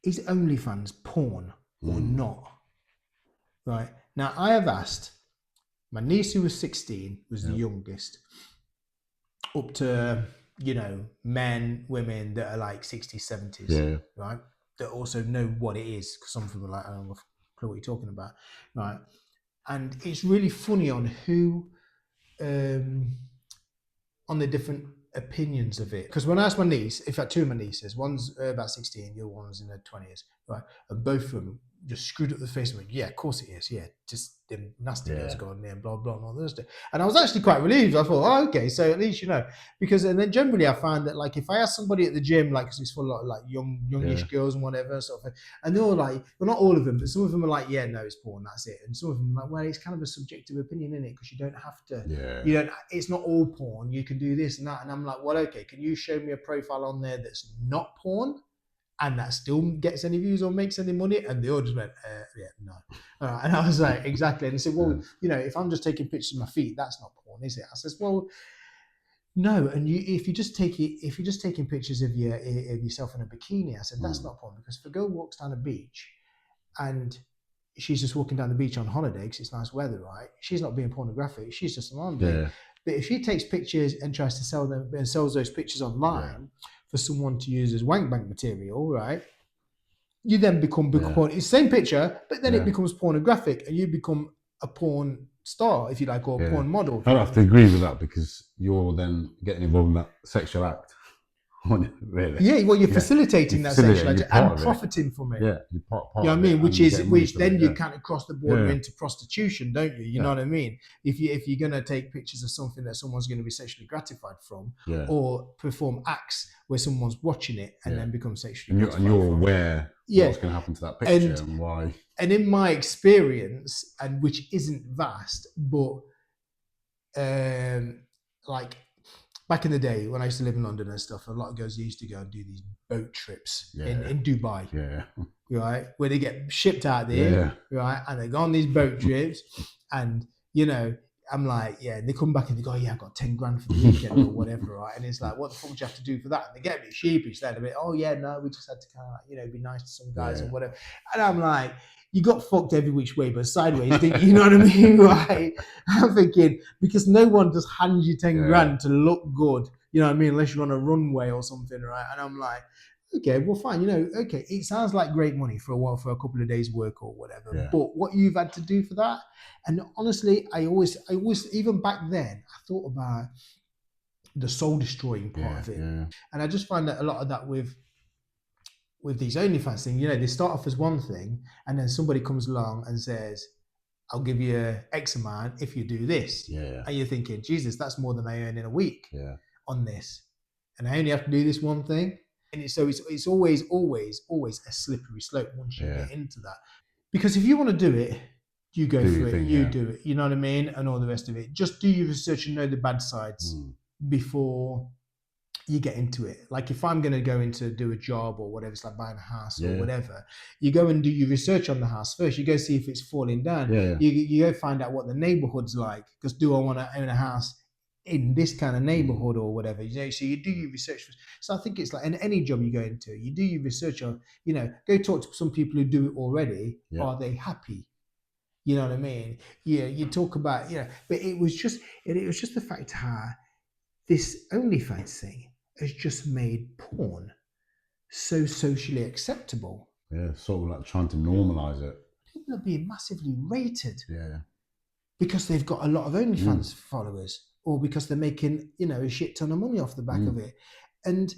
is OnlyFans porn or not? Right. Now, I have asked my niece, who was 16, was the youngest, up to, men, women that are like 60s, 70s, right? That also know what it is, because some people are like, I don't know what you're talking about, right? And it's really funny on who, on the different opinions of it. Because when I asked my niece, in fact, two of my nieces, one's about 16, the other one's in her 20s, right? And both of them just screwed up the face and went, yeah, of course it is. Yeah, just them nasty girls going there and blah, blah, and all this stuff. And I was actually quite relieved. I thought, oh, okay, so at least, because, and then generally I find that, like, if I ask somebody at the gym, like, because it's full of like youngish girls and whatever, sort of, and they're all like, well, not all of them, but some of them are like, yeah, no, it's porn, that's it. And some of them are like, well, it's kind of a subjective opinion, in it, because you don't have to, it's not all porn. You can do this and that. And I'm like, well, okay, can you show me a profile on there that's not porn? And that still gets any views or makes any money? And they all just went, yeah, no. And I was like, exactly. And they said, well, if I'm just taking pictures of my feet, that's not porn, is it? I says, well, no. And if you're just taking pictures of yourself in a bikini, I said, that's not porn, because if a girl walks down a beach and she's just walking down the beach on holiday because it's nice weather, right? She's not being pornographic. She's just on holiday. But if she takes pictures and tries to sell them and sells those pictures online for someone to use as wank bank material, right? You then become porn. It's the same picture, but then it becomes pornographic, and you become a porn star, if you like, or a porn model. I'd have to agree with that, because you're then getting involved in that sexual act. Really? Yeah, well, you're facilitating that sexual act and profiting from it. Yeah, you're part you know what I mean? Which then you kind of cross the border into prostitution, don't you? You know what I mean? If you're gonna take pictures of something that someone's going to be sexually gratified from, or perform acts where someone's watching it and then become sexually gratified, and you're aware what's going to happen to that picture and why. And in my experience, and which isn't vast, but like, back in the day when I used to live in London and stuff, a lot of girls used to go and do these boat trips in Dubai, right? Where they get shipped out there, right? And they go on these boat trips, and I'm like, they come back and they go, oh, yeah, I got 10 grand for the weekend or whatever, right? And it's like, what the fuck do you have to do for that? And they get a bit sheepish. They're a bit, oh yeah, no, we just had to kind of, be nice to some guys or whatever. And I'm like, you got fucked every which way, but sideways. You know what I mean, right? I'm thinking, because no one just hands you 10 grand to look good, you know what I mean, unless you're on a runway or something, right? And I'm like, okay, well, fine, okay, it sounds like great money for a couple of days' work or whatever, but what you've had to do for that, and honestly, I always, even back then, I thought about the soul-destroying part of it, and I just find that a lot of that with these OnlyFans things, they start off as one thing, and then somebody comes along and says, I'll give you X amount if you do this, and you're thinking, Jesus, that's more than I earn in a week on this, and I only have to do this one thing. And so it's always a slippery slope once you get into that. Because if you want to do it, you go for it, you do it, you know what I mean? And all the rest of it. Just do your research and know the bad sides before you get into it. Like if I'm going to go into do a job or whatever, it's like buying a house or whatever, you go and do your research on the house first. You go see if it's falling down. You go find out what the neighborhood's like. Because do I want to own a house in this kind of neighborhood or whatever, so you do your research. So I think it's like in any job you go into, you do your research on, go talk to some people who do it already. Are they happy? You know what I mean? Yeah, you talk about, but it was just the fact how this OnlyFans thing has just made porn so socially acceptable. Yeah, sort of like trying to normalize it. People are being massively rated. Because they've got a lot of OnlyFans followers, or because they're making, a shit ton of money off the back of it. And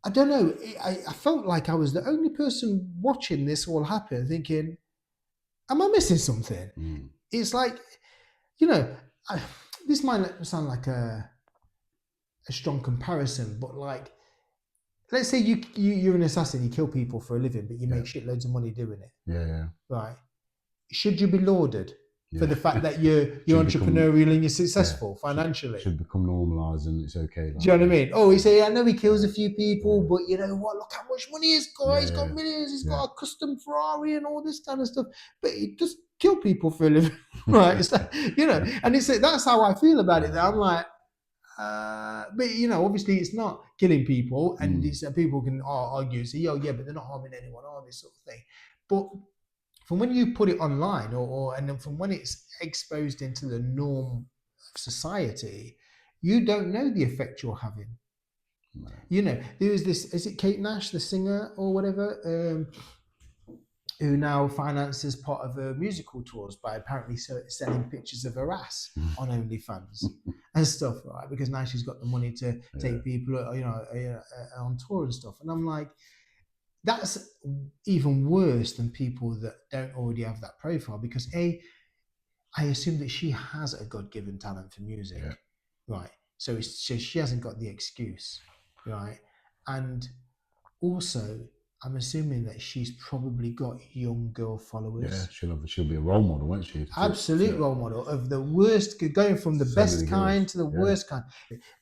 I don't know, I felt like I was the only person watching this all happen, thinking, am I missing something? It's like, this might sound like a strong comparison, but like, let's say you're an assassin, you kill people for a living, but you make shitloads of money doing it. Right. Should you be lauded for the fact that you're entrepreneurial and you're successful financially? Should become normalised and it's okay. Do you know what I mean? Oh, he say, I know he kills a few people, but you know what? Look how much money he's got. He's got millions. He's got a custom Ferrari and all this kind of stuff. But he just kill people for a living, right? It's like, and that's how I feel about it. I'm like, But you know, obviously, it's not killing people, and it's, people can argue, say, "Yo, yeah, but they're not harming anyone," all this sort of thing. But from when you put it online, and then from when it's exposed into the norm of society, you don't know the effect you're having. No. You know, there was this, is it Kate Nash, the singer or whatever, who now finances part of her musical tours by apparently selling pictures of her ass on OnlyFans and stuff, right? Because now she's got the money to take people, you know, on tour and stuff. And I'm like, that's even worse than people that don't already have that profile, because I assume that she has a God-given talent for music, right? So she hasn't got the excuse, right? And also, I'm assuming that she's probably got young girl followers. Yeah, she'll be a role model, won't she? Absolute role model of the worst, going from the best kind to the worst kind,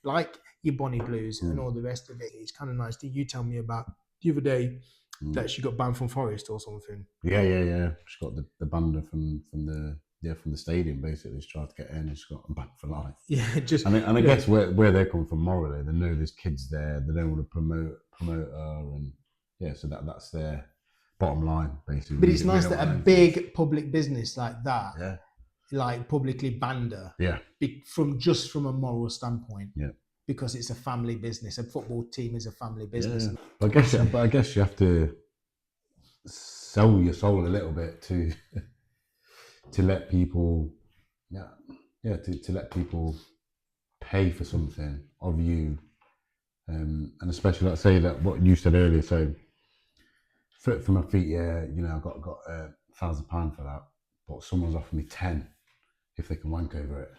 like your Bonnie Blues and all the rest of it. It's kind of nice. Did you tell me about the other day that she got banned from Forest or something? Yeah. She got the banner from the stadium. Basically, she tried to get in and she got banned for life. Yeah, just. And I guess where they're coming from morally, they know there's kids there. They don't want to promote her, and so that's their bottom line, basically. But it's nice that a big public business like that, like publicly banned her, from a moral standpoint. Yeah. Because it's a family business. A football team is a family business. Yeah. But I guess you have to sell your soul a little bit to let people, to let people pay for something of you, and especially, let's say that what you said earlier. So, for my feet, I got £1,000 for that, but someone's offered me 10 if they can wank over it.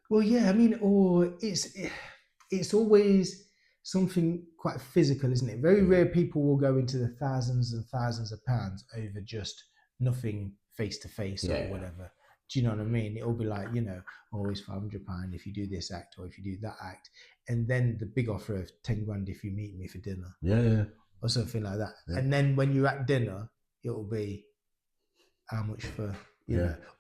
Well, yeah, I mean, or it's always something quite physical, isn't it? Very rare people will go into the thousands and thousands of pounds over just nothing face to face or whatever. Do you know what I mean? It'll be like, always £500 if you do this act or if you do that act, and then the big offer of 10 grand if you meet me for dinner. Yeah. Or something like that. Yeah. And then when you're at dinner, it'll be how much for.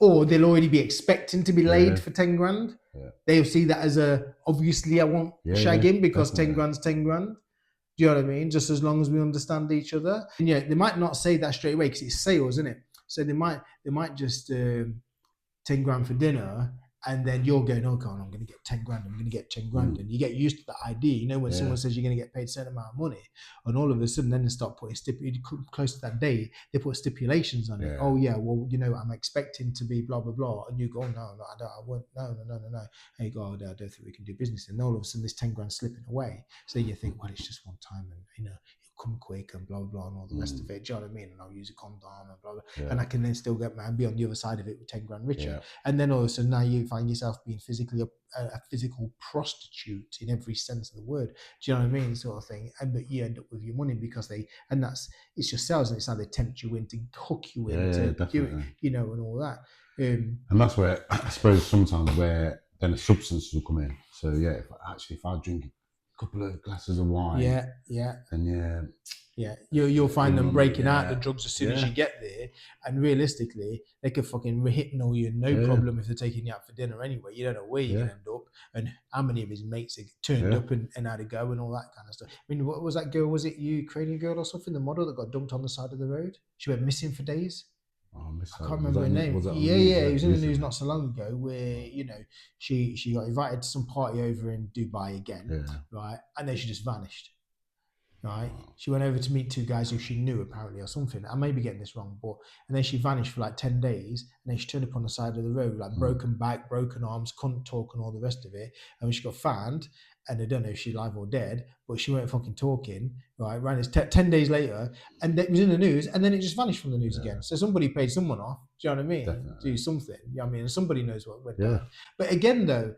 Or they'll already be expecting to be laid for 10 grand. Yeah. They'll see that as obviously I want shagging because definitely. 10 grand's 10 grand. Do you know what I mean? Just as long as we understand each other. And they might not say that straight away because it's sales, isn't it? So they might just 10 grand for dinner, and then you're going, oh God, I'm going to get 10 grand. I'm going to get 10 grand. And you get used to that idea. When someone says you're going to get paid a certain amount of money, and all of a sudden then they start putting close to that day, they put stipulations on it. Oh yeah, well, I'm expecting to be blah, blah, blah. And you go, oh, no, I won't. No. Hey God, I don't think we can do business. And all of a sudden this 10 grand slipping away. So you think, well, it's just one time, and it'll come quick and blah, blah, blah, and all the rest of it. Do you know what I mean? And I'll use a condom and blah, blah. Yeah. And I can then still be on the other side of it with 10 grand richer. Yeah. And then all of a sudden now you find yourself being physically a physical prostitute in every sense of the word. Do you know what I mean? Sort of thing. But you end up with your money because it's just sales, and it's how they tempt you in to hook you in to do it, and all that. And that's where I suppose sometimes where then the substances will come in. So if I drink couple of glasses of wine. And you'll find them breaking out the drugs as soon as you get there. And realistically, they could fucking hypno you, no problem, if they're taking you out for dinner anyway. You don't know where you're going to end up and how many of his mates are turned up and how to go and all that kind of stuff. I mean, what was that girl? Was it Ukrainian girl or something? The model that got dumped on the side of the road? She went missing for days. I can't remember her name. It was in the news not so long ago where, she got invited to some party over in Dubai again, right? And then she just vanished, right? She went over to meet two guys who she knew apparently or something. I may be getting this wrong, and then she vanished for like 10 days, and then she turned up on the side of the road, like broken back, broken arms, couldn't talk and all the rest of it. And when she got found, and I don't know if she's alive or dead, but she weren't fucking talking, right? Ran 10 days later, and it was in the news, and then it just vanished from the news again. So somebody paid someone off, do you know what I mean? Definitely. Do something, you know what I mean? And somebody knows what went down. But again, though,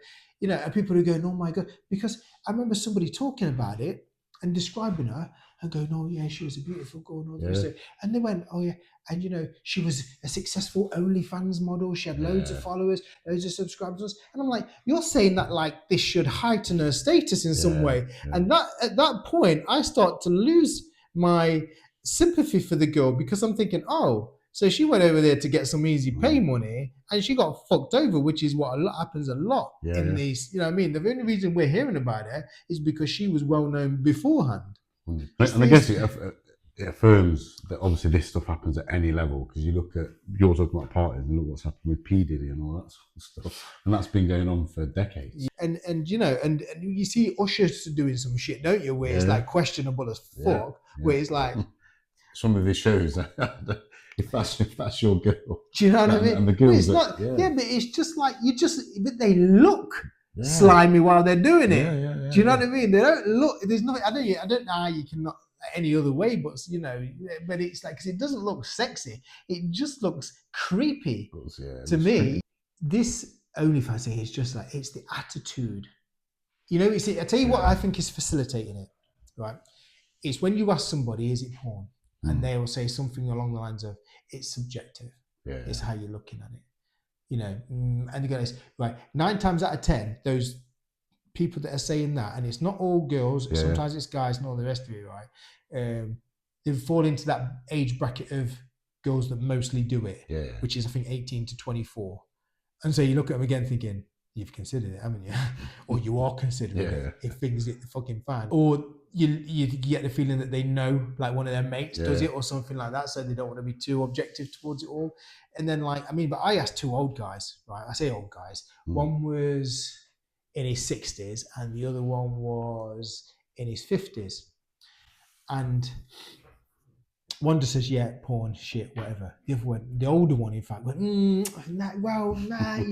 people are going, oh my God, because I remember somebody talking about it and describing her and going, oh yeah, she was a beautiful girl and all the rest of it. And they went, oh yeah, and she was a successful OnlyFans model. She had loads of followers, loads of subscribers. And I'm like, you're saying that like this should heighten her status in some way. Yeah. And that at that point, I start to lose my sympathy for the girl because I'm thinking, oh, So she went over there to get some easy pay money, and she got fucked over, which is what happens a lot in these. You know what I mean? The only reason we're hearing about it is because she was well known beforehand. And I guess it affirms that obviously this stuff happens at any level, because you look at, you're talking about parties, and look what's happened with P. Diddy and all that sort of stuff, and that's been going on for decades. And you know, and you see Usher's doing some shit, don't you, where it's like questionable as fuck, where it's like some of his shows, if that's your girl, do you know what I mean? And the girls, it's not, but it's just like but they look slimy while they're doing it. Do you know what I mean? They don't look. There's nothing. I don't know how you cannot any other way, but you know, but it's like, because it doesn't look sexy. It just looks creepy to me. Creepy. This OnlyFans thing is just like, it's the attitude. You know, I tell you what I think is facilitating it, right? It's when you ask somebody, is it porn? And they will say something along the lines of, it's subjective. It's how you're looking at it. You know, and you guys, right, 9 times out of 10, those people that are saying that, and it's not all girls, sometimes it's guys and all the rest of it, right? They fall into that age bracket of girls that mostly do it, which is, I think, 18 to 24. And so you look at them again thinking, you've considered it, haven't you? Or you are considering it if things hit the fucking fan. Or you get the feeling that they know, like one of their mates does it or something like that, so they don't want to be too objective towards it all. And then, like, I mean, but I asked 2 old guys, right? I say old guys. One was in his 60s and the other one was in his 50s. And one just says, yeah, porn, shit, whatever. The other one, the older one, in fact, went, you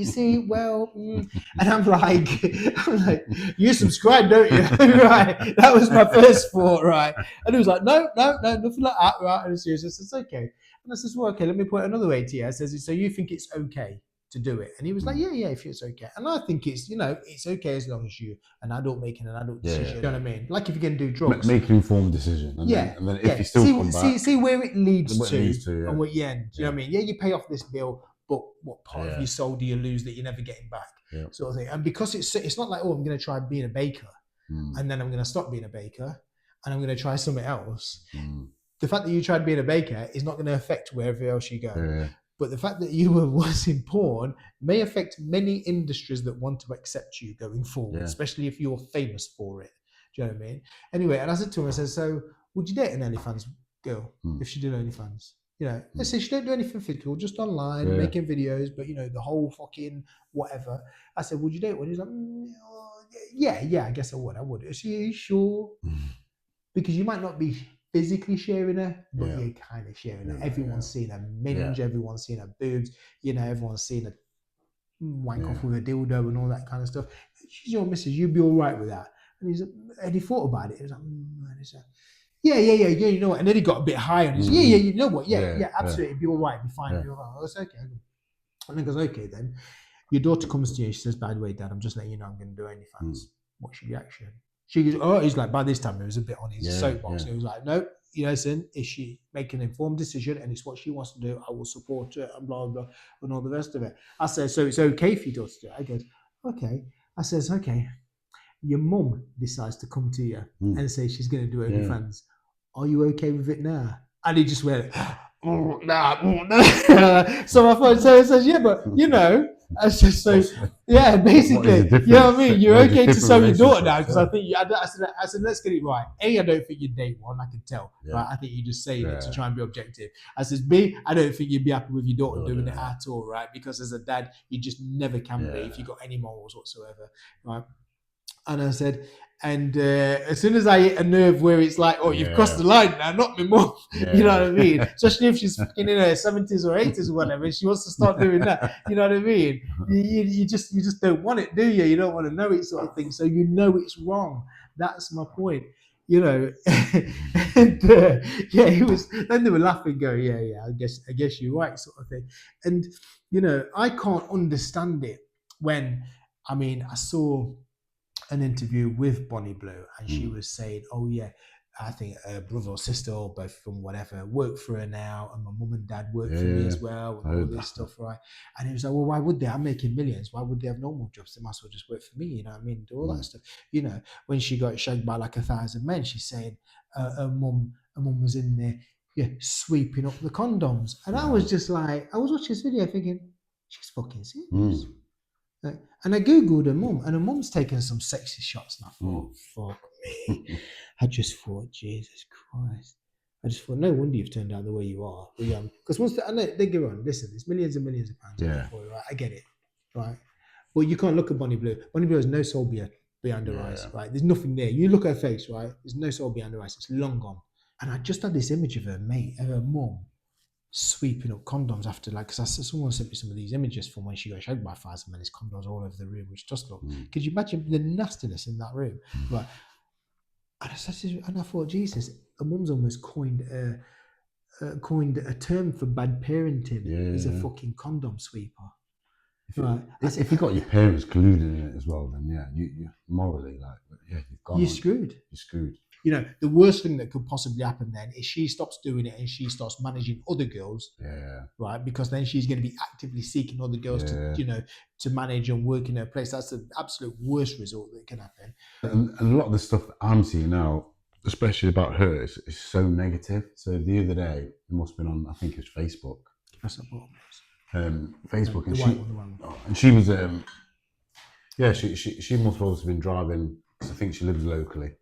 see, and I'm like, you subscribe, don't you? Right? That was my first thought, right? And he was like, no, nothing like that, right? And I said, it's okay. And I said, well, okay, let me put it another way to you. I says, so you think it's okay to do it? And he was like, yeah, if it's okay. And I think it's, you know, it's okay as long as you're an adult making an adult decision. You know what I mean? Like if you're going to do drugs. Make an informed decision. And then if you still come back. See where it leads to and what you end. Do you know what I mean? Yeah, you pay off this bill, but what part of your soul do you lose that you're never getting back? Sort of thing. And because it's not like, oh, I'm going to try being a baker and then I'm going to stop being a baker and I'm going to try something else. The fact that you tried being a baker is not going to affect wherever else you go. But the fact that you were once in porn may affect many industries that want to accept you going forward, especially if you're famous for it. Do you know what I mean? Anyway, and I said to him, I said, so would you date an OnlyFans girl if she did OnlyFans? You know, I said, she don't do anything physical, just online, making videos, but, you know, the whole fucking whatever. I said, would you date one? He's like, yeah, I guess I would. Is she sure? Because you might not be physically sharing her, but you're kind of sharing her. Everyone's seen her minge, everyone's seen her boobs, you know, everyone's seen her wank off with a dildo and all that kind of stuff. She's your missus, you'd be all right with that. And he thought about it. He was like, yeah, you know what? And then he got a bit high on his, you know what? Yeah, absolutely, it'd be all right, it'd be fine. It'd be all right. Oh, it's okay. And he goes, okay then. Your daughter comes to you, she says, by the way, Dad, I'm just letting you know I'm going to do OnlyFans. What's your reaction? She goes, oh, he's like, by this time, it was a bit on his soapbox. And he was like, no, you know, listen, is she making an informed decision and it's what she wants to do, I will support her and blah, blah, and all the rest of it. I said, so it's okay for your daughter to do it? I goes, okay. I says, okay, your mum decides to come to you and say she's going to do OnlyFans. Are you okay with it now? And he just went, nah. So I thought, so he says, yeah, but, you know, I said, so, yeah, basically, you know what I mean? You're okay to sell your daughter now, because I think, I said, let's get it right. A, I don't think you'd date one, I can tell, right? I think you're just saying it to try and be objective. I says, B, I don't think you'd be happy with your daughter doing it at all, right? Because as a dad, you just never can be if you've got any morals whatsoever, right? And I said, and as soon as I hit a nerve where it's like, oh, you've crossed the line now, not me mum. You know what I mean? Especially if she's fucking in her 70s or 80s or whatever, and she wants to start doing that. You know what I mean? You just don't want it, do you? You don't want to know it, sort of thing. So you know it's wrong. That's my point. You know, and he was. Then they were laughing, going, yeah. I guess you're right, sort of thing. And you know, I can't understand it when, I mean, I saw an interview with Bonnie Blue, and she was saying, oh yeah, I think her brother or sister or both from whatever work for her now, and my mum and dad work for me as well, and all this stuff, right? And he was like, well, why would they? I'm making millions. Why would they have normal jobs? They might as well just work for me, you know what I mean? Do all that stuff. You know, when she got shagged by like 1,000 men, she's saying her mum was in there sweeping up the condoms. And I was just like, I was watching this video thinking, she's fucking serious. And I Googled her mum, and her mum's taken some sexy shots. And I thought, fuck me. I just thought, Jesus Christ. I just thought, no wonder you've turned out the way you are. Because once I know, they go on, listen, there's millions and millions of pounds. Yeah. For you, right? I get it, right? But you can't look at Bonnie Blue. Bonnie Blue has no soul behind her eyes, right? There's nothing there. You look at her face, right? There's no soul behind her eyes. It's long gone. And I just had this image of her mum, sweeping up condoms after, like, because someone sent me some of these images from when she got shagged by 5,000 men. There's condoms all over the room, which just look. Could you imagine the nastiness in that room? Right. And I thought, Jesus, a mum's almost coined a term for bad parenting as a fucking condom sweeper. If you've got your parents glued in it as well, then you morally, like, you're screwed. You're screwed. You know, the worst thing that could possibly happen then is she stops doing it and she starts managing other girls. Right, because then she's going to be actively seeking other girls to manage and work in her place. That's the absolute worst result that can happen. And a lot of the stuff that I'm seeing now, especially about her, is so negative. So the other day, it must have been on, I think it was Facebook. That's not bottom. Facebook, and she was she must have also been driving, because I think she lives locally,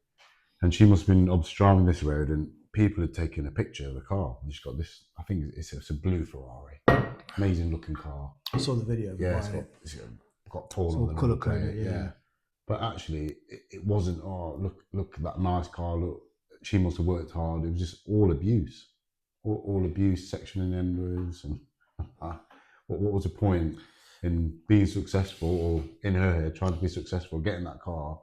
and she must have been driving this road, and people had taken a picture of the car, and she's got this, I think it's a blue Ferrari, amazing looking car. I saw the video. It's got taller than colour coded, but actually it wasn't, look at that nice car, look, she must have worked hard. It was just all abuse, all abuse, sexual innuendos, and what was the point in being successful, or in her head trying to be successful, getting that car,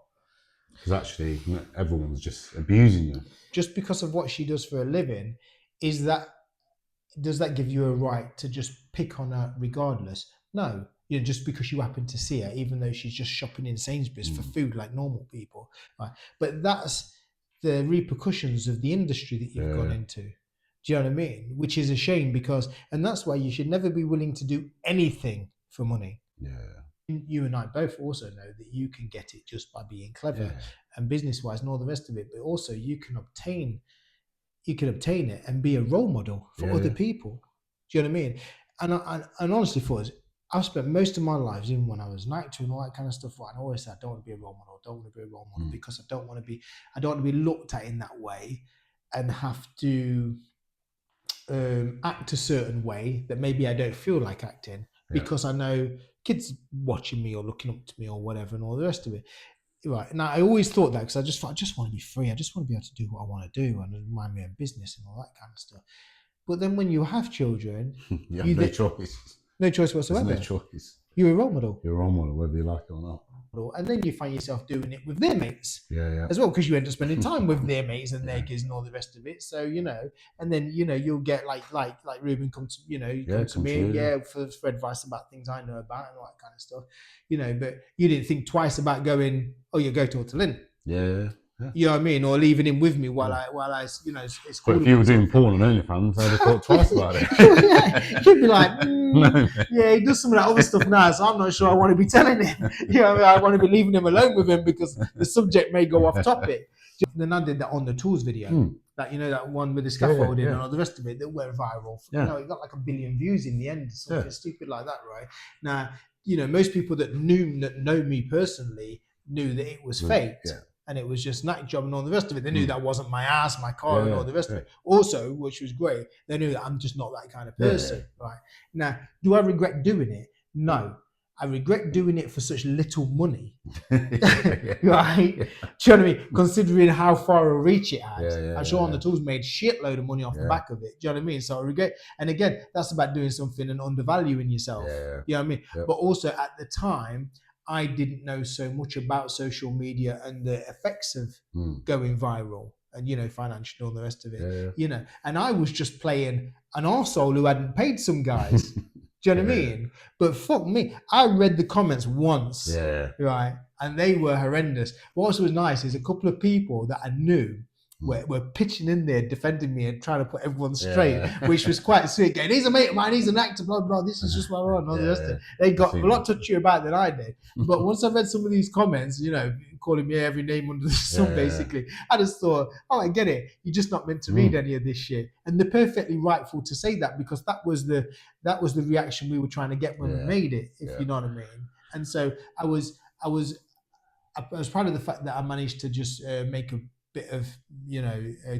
because actually everyone's just abusing you. Just because of what she does for a living, does that give you a right to just pick on her regardless? No, just because you happen to see her, even though she's just shopping in Sainsbury's for food like normal people, right? But that's the repercussions of the industry that you've gone into. Do you know what I mean? Which is a shame, and that's why you should never be willing to do anything for money. You and I both also know that you can get it just by being clever and business-wise and all the rest of it, but also you can obtain it and be a role model for other people. Do you know what I mean? And honestly, for us, I've spent most of my life, even when I was an actor and all that kind of stuff, and I always said I don't want to be a role model, because I don't want to be looked at in that way and have to act a certain way that maybe I don't feel like acting, because I know kids watching me or looking up to me or whatever and all the rest of it. Right. Now, I always thought that, because I just want to be free. I just want to be able to do what I want to do and mind my own business and all that kind of stuff. But then when you have children, you have no choice. No choice whatsoever. There's no choice. You're a role model. You're a role model, whether you like it or not. And then you find yourself doing it with their mates as well, because you end up spending time with their mates and their kids and all the rest of it. So, and then, you'll get like Ruben come to me for advice about things I know about and all that kind of stuff, but you didn't think twice about going, go talk to Lynn. You know what I mean? Or leaving him with me while I it's cool. But if you were doing porn on OnlyFans, I'd have thought twice about it. You'd be like, he does some of that other stuff now, so I'm not sure I want to be telling him. I want to be leaving him alone with him, because the subject may go off topic. Then I did that On the Tools video, that one with the scaffolding and all the rest of it that went viral. It got like 1 billion views in the end, something stupid like that, right? Now, most people that know me personally knew that it was faked. And it was just night job and all the rest of it. They knew that wasn't my ass, my car, and all the rest of it. Also, which was great, they knew that I'm just not that kind of person, right? Now, do I regret doing it? No. I regret doing it for such little money, right? Do you know what I mean? Considering how far a reach it had. I'm sure On the Tools made shitload of money off the back of it. Do you know what I mean? So I regret, and again, that's about doing something and undervaluing yourself. You know what I mean? But also at the time, I didn't know so much about social media and the effects of going viral and, financial and all the rest of it, and I was just playing an arsehole who hadn't paid some guys. Do you know what I mean? But fuck me, I read the comments once, right? And they were horrendous. What also was nice is a couple of people that I knew were pitching in there, defending me and trying to put everyone straight, which was quite sweet. Going, he's a mate of mine, he's an actor, blah, blah, this is just what I want. They got a lot touchier about it than I did. But once I read some of these comments, calling me every name under the sun, basically, I just thought, I get it. You're just not meant to read any of this shit. And they're perfectly rightful to say that, because that was the reaction we were trying to get when we made it, if you know what I mean. And so I was proud of the fact that I managed to just make a bit of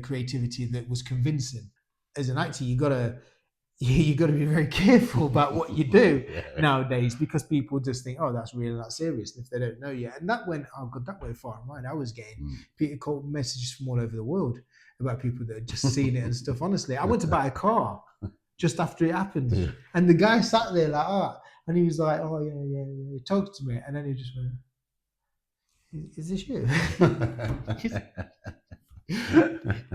creativity that was convincing. As an actor, you gotta be very careful about what you do nowadays, because people just think, oh, that's real and that's serious, if they don't know yet. And that went far and wide. I was getting people messages from all over the world about people that had just seen it and stuff. Honestly, I went to buy a car just after it happened, and the guy sat there like, and he was like, oh yeah, he talked to me, and then he just went, is this you?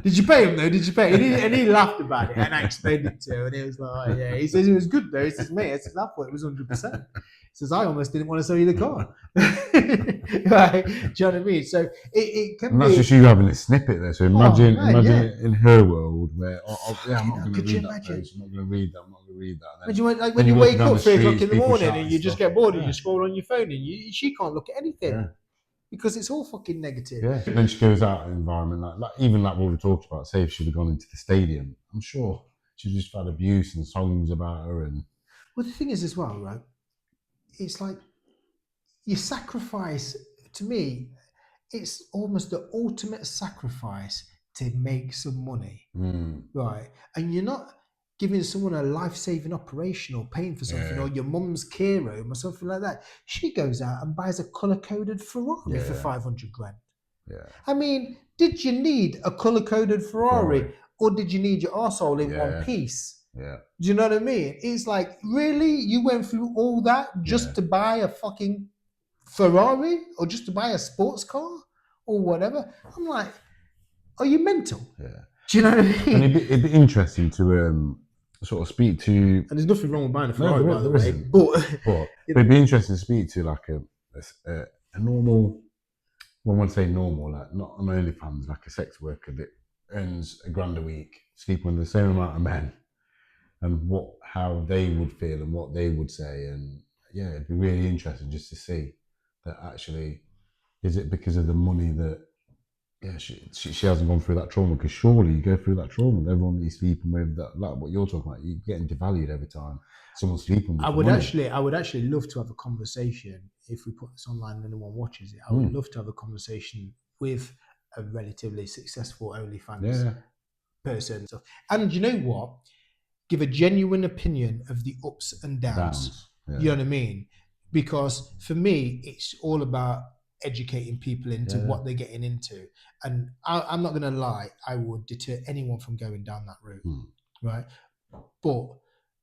Did you pay him though? Did you pay? And he laughed about it, and I explained it to him, and he was like, oh, yeah. He says it was good though. He says, mate, I thought it was 100%. He says, I almost didn't want to sell you the car. Right? Do you know what I mean? So it can be. That's just you having a snippet there. So imagine it in her world where, I'm not going to read that page. I'm not going to read that. I'm not going to read that. Imagine when you wake up 3 o'clock in the morning and you just get bored and you scroll on your phone and she can't look at anything. Yeah. Because it's all fucking negative. Yeah. And then she goes out in an environment like even like what we talked about. Say if she'd have gone into the stadium, I'm sure she'd just had abuse and songs about her. And well, the thing is as well, right? It's like you sacrifice. To me, it's almost the ultimate sacrifice to make some money, right? And you're not giving someone a life-saving operation or paying for something, or your mum's care home or something like that. She goes out and buys a colour-coded Ferrari for 500 grand. Yeah. I mean, did you need a colour-coded Ferrari or did you need your arsehole in one piece? Yeah. Do you know what I mean? It's like, really? You went through all that just to buy a fucking Ferrari or just to buy a sports car or whatever? I'm like, are you mental? Yeah. Do you know what I mean? And it'd be interesting to sort of speak to, and there's nothing wrong with buying a Ferrari, by the way. But it'd be interesting to speak to like a normal, well, I want to say normal, like not an OnlyFans, like a sex worker that earns $1 grand a week, sleeping with the same amount of men, and how they would feel and what they would say, and it'd be really interesting just to see that actually, is it because of the money that. Yeah, she hasn't gone through that trauma, because surely you go through that trauma. Everyone that you're sleeping with, that like what you're talking about, you're getting devalued every time someone's sleeping with. I would actually love to have a conversation if we put this online and anyone watches it. I would love to have a conversation with a relatively successful OnlyFans person. And you know what? Give a genuine opinion of the ups and downs. You know what I mean? Because for me, it's all about educating people into what they're getting into. And I'm not going to lie, I would deter anyone from going down that route, right? But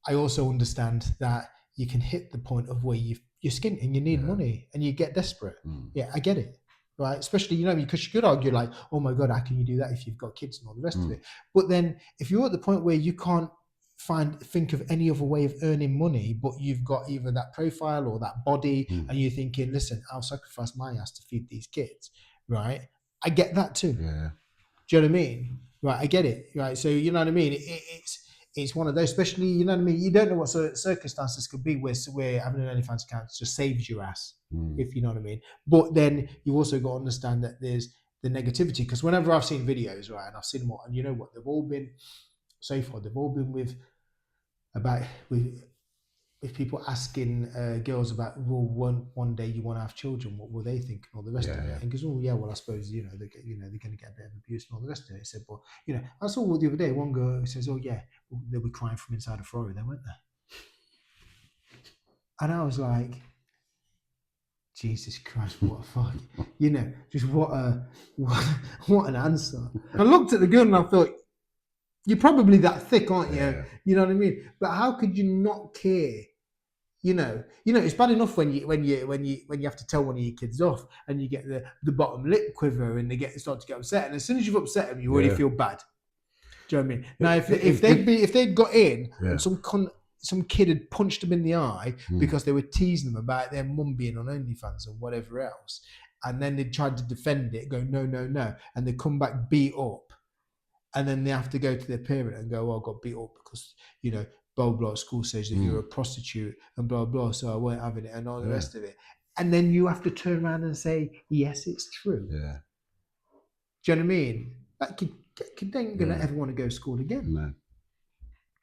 I also understand that you can hit the point of where you're skint and you need money and you get desperate. Yeah, I get it, right? Especially, because you could argue like, oh my God, how can you do that if you've got kids and all the rest of it? But then if you're at the point where you can't think of any other way of earning money, but you've got either that profile or that body, and you're thinking, listen, I'll sacrifice my ass to feed these kids, right? I get that too. Yeah. Do you know what I mean? Right, I get it. Right, so you know what I mean? It's one of those, especially, you know what I mean? You don't know what circumstances could be where having an OnlyFans account just saves your ass, if you know what I mean. But then you also got to understand that there's the negativity, because whenever I've seen videos, right, and I've seen them all, and you know what, they've all been so far, they've all been with people asking girls about, well, one day you want to have children, what will they think, and all the rest of it. And goes, oh yeah, well, I suppose they're going to get a bit of abuse and all the rest of it. He said, but I saw the other day one girl says, oh yeah, well, they'll be crying from inside a Ferrari, then, weren't they? And I was like, Jesus Christ, what a fuck, just what an answer. I looked at the girl and I thought, you're probably that thick, aren't you? Yeah. You know what I mean? But how could you not care? It's bad enough when you have to tell one of your kids off and you get the bottom lip quiver and they start to get upset, and as soon as you've upset them, you already feel bad. Do you know what I mean? Now, if they'd got in and some kid had punched them in the eye because they were teasing them about their mum being on OnlyFans or whatever else, and then they tried to defend it, go no, and they come back beat up. and then they have to go to their parent and go, "Oh, I got beat up because blah blah at school says that you're a prostitute and blah blah, so I won't have it," and all the rest of it. And then you have to turn around and say, "Yes, it's true." Yeah. Do you know what I mean? That kid ain't gonna ever want to go to school again. No.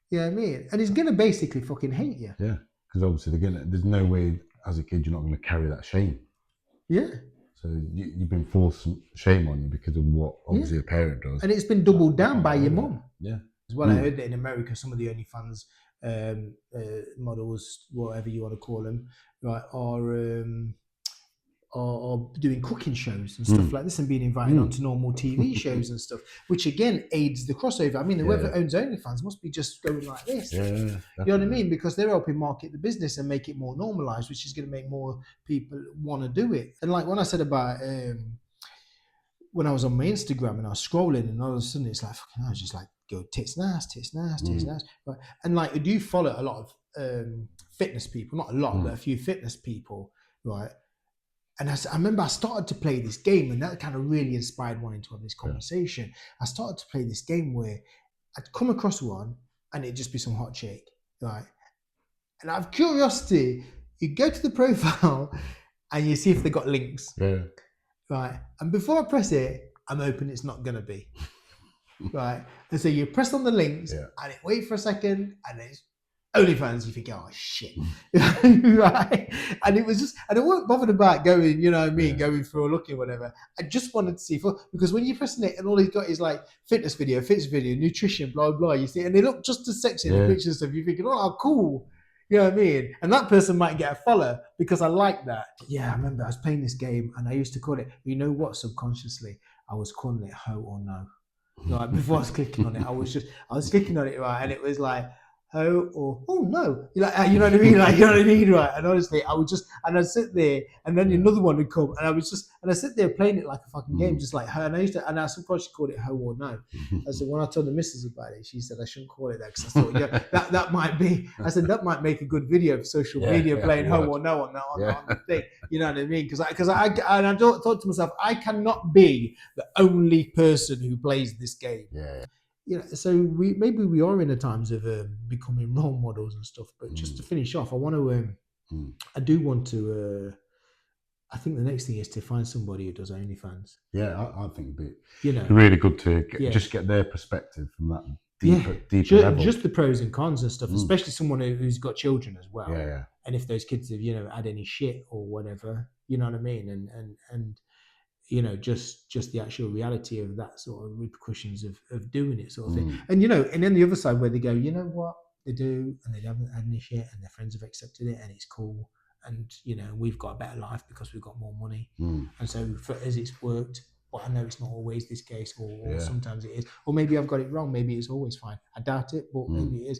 You know what I mean? And he's gonna basically fucking hate you. Yeah, because obviously there's no way as a kid you're not going to carry that shame. Yeah. So you've been forced some shame on you because of what obviously a parent does. And it's been doubled down by your mum. Yeah. As well, I heard that in America, some of the OnlyFans models, whatever you want to call them, right, are doing cooking shows and stuff like this and being invited onto normal TV shows and stuff, which again aids the crossover. I mean, whoever owns OnlyFans must be just going like this. Yeah, you know what I mean? Because they're helping market the business and make it more normalized, which is going to make more people want to do it. And like when I said about when I was on my Instagram and I was scrolling and all of a sudden it's like, fucking, I was just like, go tits and ass. Right? And like, I do follow a lot of fitness people, not a lot, but a few fitness people, right? And I remember I started to play this game, and that kind of really inspired wanting to have this conversation. Yeah. I started to play this game where I'd come across one, and it'd just be some hot chick, right? And out of curiosity, you go to the profile, and you see if they got links, right? And before I press it, I'm hoping it's not gonna be, right? And so you press on the links, and it wait for a second, and it's OnlyFans, you think, oh shit, right? And it was just, and I wasn't bothered about going, you know what I mean, going through or looking, whatever. I just wanted to see, because when you're pressing it and all he's got is like fitness video, nutrition, blah, blah, you see, and they look just as sexy in the pictures and stuff. You're thinking, oh, cool. You know what I mean? And that person might get a follow because I like that. Yeah, I remember I was playing this game and I used to call it, you know what, subconsciously, I was calling it Ho or No. Like before I was clicking on it, I was clicking on it, right? And it was like, Ho or oh no, you know what I mean, right? And honestly, I'd sit there, and then another one would come, and I'd sit there playing it like a fucking game, just like her. And I subconsciously called it Ho or No. I said when I told the missus about it, she said I shouldn't call it that because I thought that might be. I said that might make a good video for social media playing Ho or No on the thing. You know what I mean? Because I thought to myself, I cannot be the only person who plays this game. Yeah. You know, so maybe we are in the times of becoming role models and stuff. But just to finish off, I want to. I do want to. I think the next thing is to find somebody who does OnlyFans. Yeah, I think it'd be really good to just get their perspective from that deeper level. Just the pros and cons and stuff, especially someone who's got children as well. Yeah. And if those kids have had any shit or whatever, you know what I mean, and. Just the actual reality of that sort of repercussions of doing it sort of thing. And, and then the other side where they go, you know what, they do, and they haven't had any shit, and their friends have accepted it, and it's cool. And, we've got a better life because we've got more money. And so for us, it's worked. But I know it's not always this case, or sometimes it is. Or maybe I've got it wrong. Maybe it's always fine. I doubt it, but maybe it is.